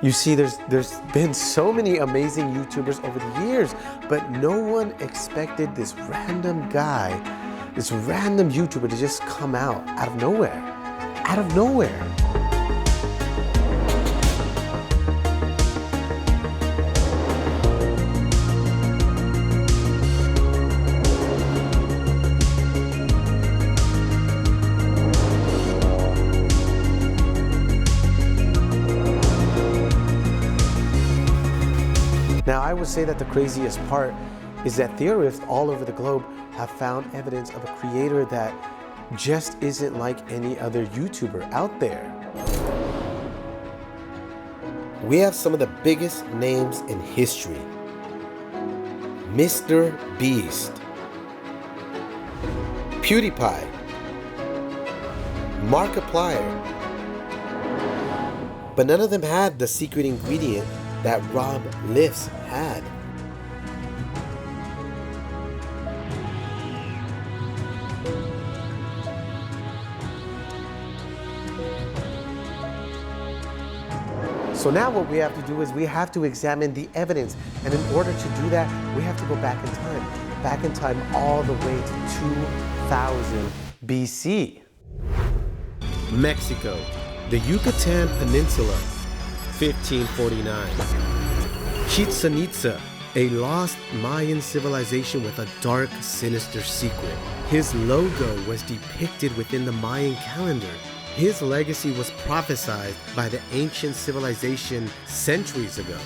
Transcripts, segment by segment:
You see, there's been so many amazing YouTubers over the years, but no one expected this random guy, this random YouTuber to just come out of nowhere. Out of nowhere. Now, I would say that the craziest part is that theorists all over the globe have found evidence of a creator that just isn't like any other YouTuber out there. We have some of the biggest names in history. Mr. Beast, PewDiePie, Markiplier, but none of them had the secret ingredient that Rob Lifts had. So now what we have to do is we have to examine the evidence, and in order to do that, we have to go back in time all the way to 2000 BC. Mexico, the Yucatan Peninsula, 1549. Chichen Itza, a lost Mayan civilization with a dark, sinister secret. His logo was depicted within the Mayan calendar. His legacy was prophesied by the ancient civilization centuries ago.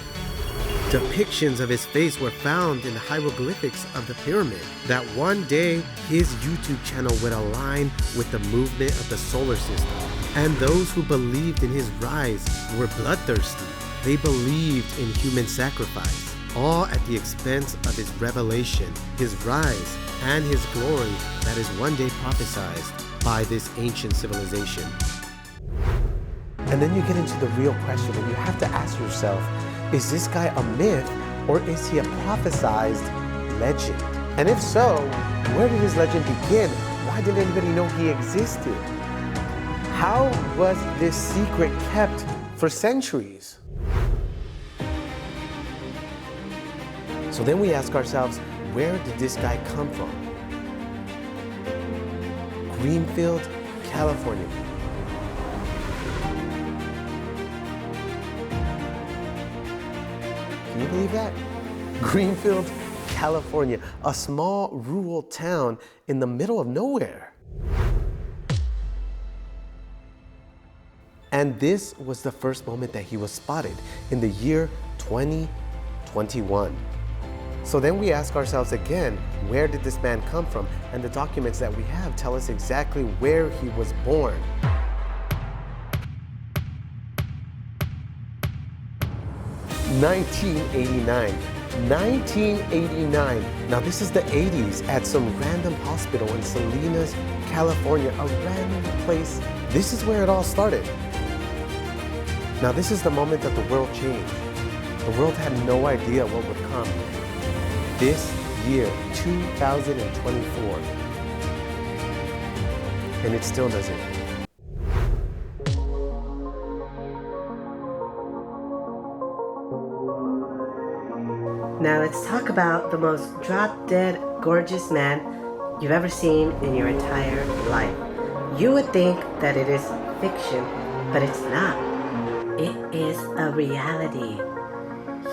Depictions of his face were found in the hieroglyphics of the pyramid. That one day, his YouTube channel would align with the movement of the solar system. And those who believed in his rise were bloodthirsty. They believed in human sacrifice, all at the expense of his revelation, his rise, and his glory that is one day prophesied by this ancient civilization. And then you get into the real question, and you have to ask yourself, is this guy a myth, or is he a prophesized legend? And if so, where did his legend begin? Why didn't anybody know he existed? How was this secret kept for centuries? So then we ask ourselves, where did this guy come from? Greenfield, California. Can you believe that? Greenfield, California, a small rural town in the middle of nowhere. And this was the first moment that he was spotted in the year 2021. So then we ask ourselves again, where did this man come from? And the documents that we have tell us exactly where he was born. (1989). 1989. Now this is the 80s at some random hospital in Salinas, California, a random place. This is where it all started. Now this is the moment that the world changed. The world had no idea what would come. This year, 2024. And it still doesn't. Now let's talk about the most drop-dead gorgeous man you've ever seen in your entire life. You would think that it is fiction, but it's not. It is a reality.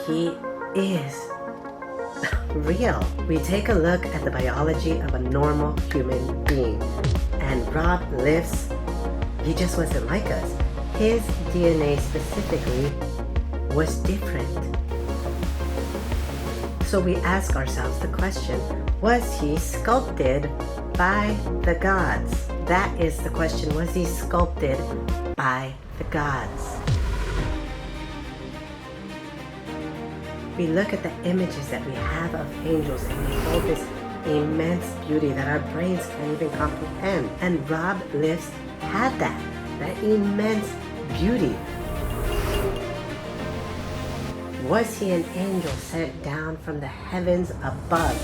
He is real. We take a look at the biology of a normal human being, and Rob Lifts, he just wasn't like us. His DNA specifically was different. So we ask ourselves the question, was he sculpted by the gods? That is the question, was he sculpted by the gods? We look at the images that we have of angels, and they hold this immense beauty that our brains can't even comprehend. And Rob Lifts had that immense beauty. Was he an angel sent down from the heavens above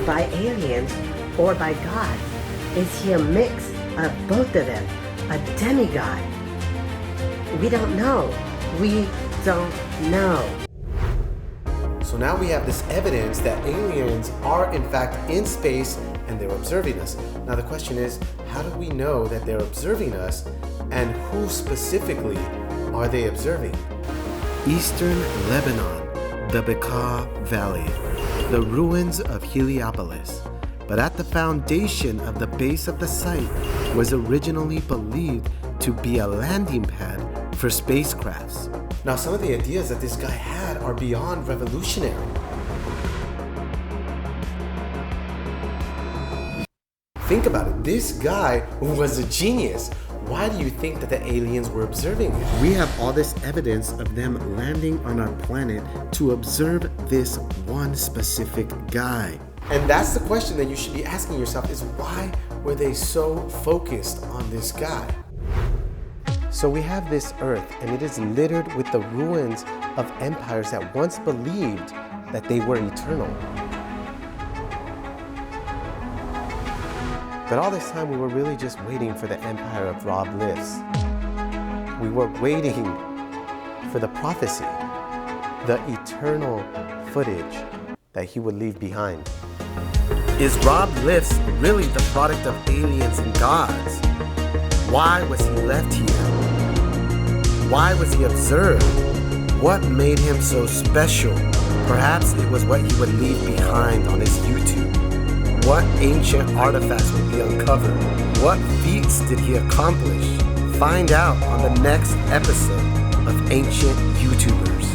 by aliens or by God? Is he a mix of both of them, a demigod? We don't know. We don't know. So now we have this evidence that aliens are in fact in space and they're observing us. Now the question is, how do we know that they're observing us, and who specifically are they observing? Eastern Lebanon, the Bekaa Valley, the ruins of Heliopolis. But at the foundation of the base of the site was originally believed to be a landing pad for spacecrafts. Now, some of the ideas that this guy had are beyond revolutionary. Think about it. This guy was a genius. Why do you think that the aliens were observing him? We have all this evidence of them landing on our planet to observe this one specific guy. And that's the question that you should be asking yourself, is why were they so focused on this guy? So we have this earth, and it is littered with the ruins of empires that once believed that they were eternal. But all this time we were really just waiting for the empire of Rob Lifts. We were waiting for the prophecy, the eternal footage that he would leave behind. Is Rob Lifts really the product of aliens and gods? Why was he left here? Why was he observed? What made him so special? Perhaps it was what he would leave behind on his YouTube. What ancient artifacts would be uncovered? What feats did he accomplish? Find out on the next episode of Ancient YouTubers.